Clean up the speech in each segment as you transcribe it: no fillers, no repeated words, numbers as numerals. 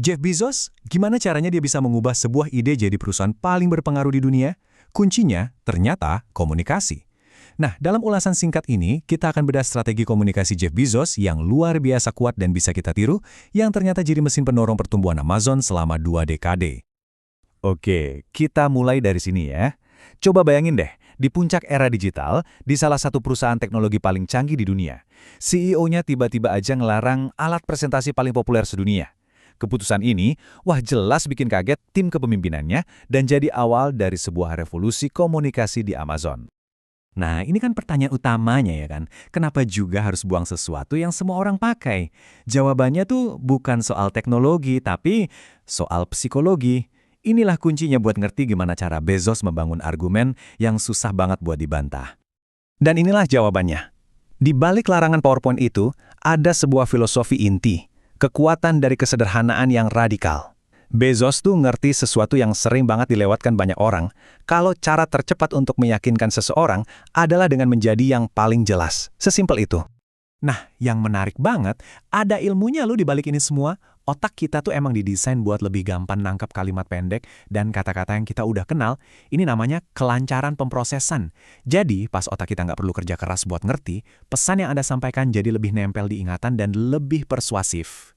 Jeff Bezos, gimana caranya dia bisa mengubah sebuah ide jadi perusahaan paling berpengaruh di dunia? Kuncinya ternyata komunikasi. Nah, dalam ulasan singkat ini, kita akan bedah strategi komunikasi Jeff Bezos yang luar biasa kuat dan bisa kita tiru, yang ternyata jadi mesin pendorong pertumbuhan Amazon selama 2 dekade. Oke, kita mulai dari sini ya. Coba bayangin deh, di puncak era digital, di salah satu perusahaan teknologi paling canggih di dunia, CEO-nya tiba-tiba aja ngelarang alat presentasi paling populer sedunia. Keputusan ini, wah jelas bikin kaget tim kepemimpinannya dan jadi awal dari sebuah revolusi komunikasi di Amazon. Nah, ini kan pertanyaan utamanya ya kan. Kenapa juga harus buang sesuatu yang semua orang pakai? Jawabannya tuh bukan soal teknologi, tapi soal psikologi. Inilah kuncinya buat ngerti gimana cara Bezos membangun argumen yang susah banget buat dibantah. Dan inilah jawabannya. Di balik larangan PowerPoint itu, ada sebuah filosofi inti, kekuatan dari kesederhanaan yang radikal. Bezos tuh ngerti sesuatu yang sering banget dilewatkan banyak orang, kalau cara tercepat untuk meyakinkan seseorang adalah dengan menjadi yang paling jelas. Sesimpel itu. Nah, yang menarik banget, ada ilmunya loh di balik ini semua. Otak kita tuh emang didesain buat lebih gampang nangkap kalimat pendek dan kata-kata yang kita udah kenal. Ini namanya kelancaran pemrosesan. Jadi, pas otak kita nggak perlu kerja keras buat ngerti, pesan yang Anda sampaikan jadi lebih nempel di ingatan dan lebih persuasif.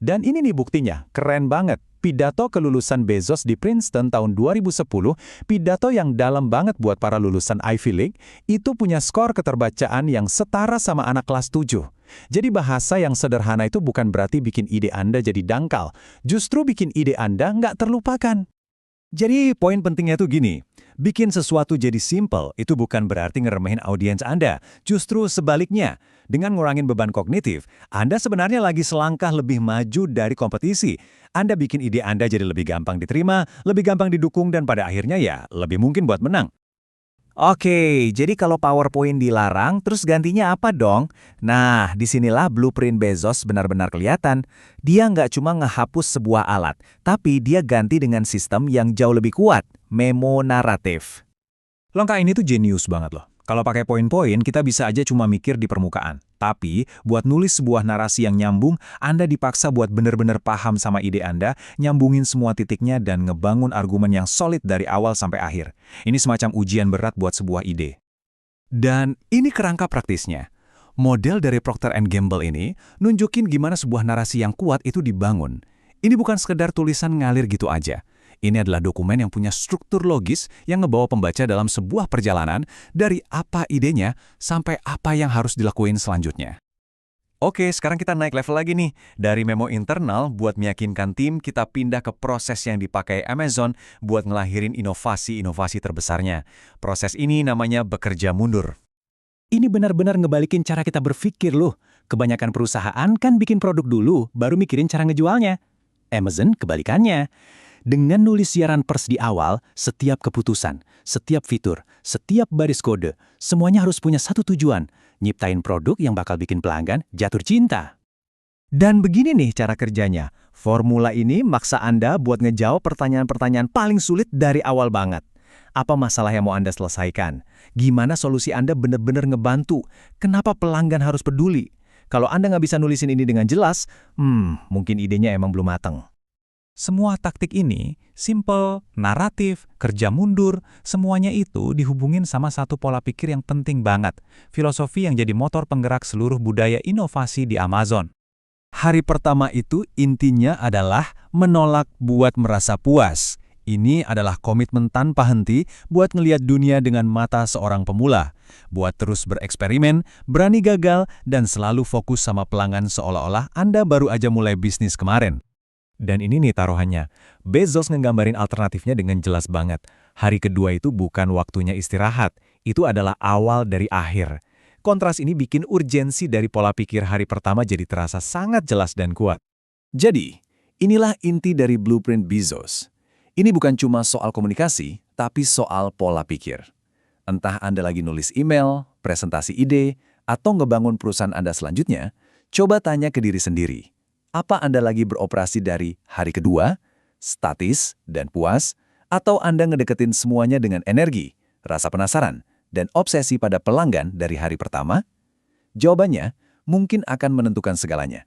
Dan ini nih buktinya, keren banget. Pidato kelulusan Bezos di Princeton tahun 2010, pidato yang dalam banget buat para lulusan Ivy League, itu punya skor keterbacaan yang setara sama anak kelas 7. Jadi bahasa yang sederhana itu bukan berarti bikin ide Anda jadi dangkal, justru bikin ide Anda nggak terlupakan. Jadi poin pentingnya tuh gini, bikin sesuatu jadi simple itu bukan berarti ngeremehin audiens Anda, justru sebaliknya. Dengan ngurangin beban kognitif, Anda sebenarnya lagi selangkah lebih maju dari kompetisi. Anda bikin ide Anda jadi lebih gampang diterima, lebih gampang didukung, dan pada akhirnya ya lebih mungkin buat menang. Oke, jadi kalau PowerPoint dilarang, terus gantinya apa dong? Nah, disinilah blueprint Bezos benar-benar kelihatan. Dia nggak cuma ngehapus sebuah alat, tapi dia ganti dengan sistem yang jauh lebih kuat, memo naratif. Langkah ini tuh jenius banget loh. Kalau pakai poin-poin, kita bisa aja cuma mikir di permukaan. Tapi, buat nulis sebuah narasi yang nyambung, Anda dipaksa buat benar-benar paham sama ide Anda, nyambungin semua titiknya dan ngebangun argumen yang solid dari awal sampai akhir. Ini semacam ujian berat buat sebuah ide. Dan ini kerangka praktisnya. Model dari Procter & Gamble ini nunjukin gimana sebuah narasi yang kuat itu dibangun. Ini bukan sekedar tulisan ngalir gitu aja. Ini adalah dokumen yang punya struktur logis yang ngebawa pembaca dalam sebuah perjalanan dari apa idenya sampai apa yang harus dilakuin selanjutnya. Oke, sekarang kita naik level lagi nih. Dari memo internal buat meyakinkan tim, kita pindah ke proses yang dipakai Amazon buat ngelahirin inovasi-inovasi terbesarnya. Proses ini namanya bekerja mundur. Ini benar-benar ngebalikin cara kita berpikir loh. Kebanyakan perusahaan kan bikin produk dulu, baru mikirin cara ngejualnya. Amazon kebalikannya. Dengan nulis siaran pers di awal, setiap keputusan, setiap fitur, setiap baris kode, semuanya harus punya satu tujuan, nyiptain produk yang bakal bikin pelanggan jatuh cinta. Dan begini nih cara kerjanya. Formula ini maksa Anda buat ngejawab pertanyaan-pertanyaan paling sulit dari awal banget. Apa masalah yang mau Anda selesaikan? Gimana solusi Anda benar-benar ngebantu? Kenapa pelanggan harus peduli? Kalau Anda nggak bisa nulisin ini dengan jelas, mungkin idenya emang belum mateng. Semua taktik ini, simple, naratif, kerja mundur, semuanya itu dihubungin sama satu pola pikir yang penting banget. Filosofi yang jadi motor penggerak seluruh budaya inovasi di Amazon. Hari pertama itu intinya adalah menolak buat merasa puas. Ini adalah komitmen tanpa henti buat ngelihat dunia dengan mata seorang pemula. Buat terus bereksperimen, berani gagal, dan selalu fokus sama pelanggan seolah-olah Anda baru aja mulai bisnis kemarin. Dan ini nih taruhannya, Bezos ngegambarin alternatifnya dengan jelas banget. Hari kedua itu bukan waktunya istirahat, itu adalah awal dari akhir. Kontras ini bikin urgensi dari pola pikir hari pertama jadi terasa sangat jelas dan kuat. Jadi, inilah inti dari blueprint Bezos. Ini bukan cuma soal komunikasi, tapi soal pola pikir. Entah Anda lagi nulis email, presentasi ide, atau ngebangun perusahaan Anda selanjutnya, coba tanya ke diri sendiri. Apa Anda lagi beroperasi dari hari kedua, statis, dan puas, atau Anda ngedeketin semuanya dengan energi, rasa penasaran, dan obsesi pada pelanggan dari hari pertama? Jawabannya mungkin akan menentukan segalanya.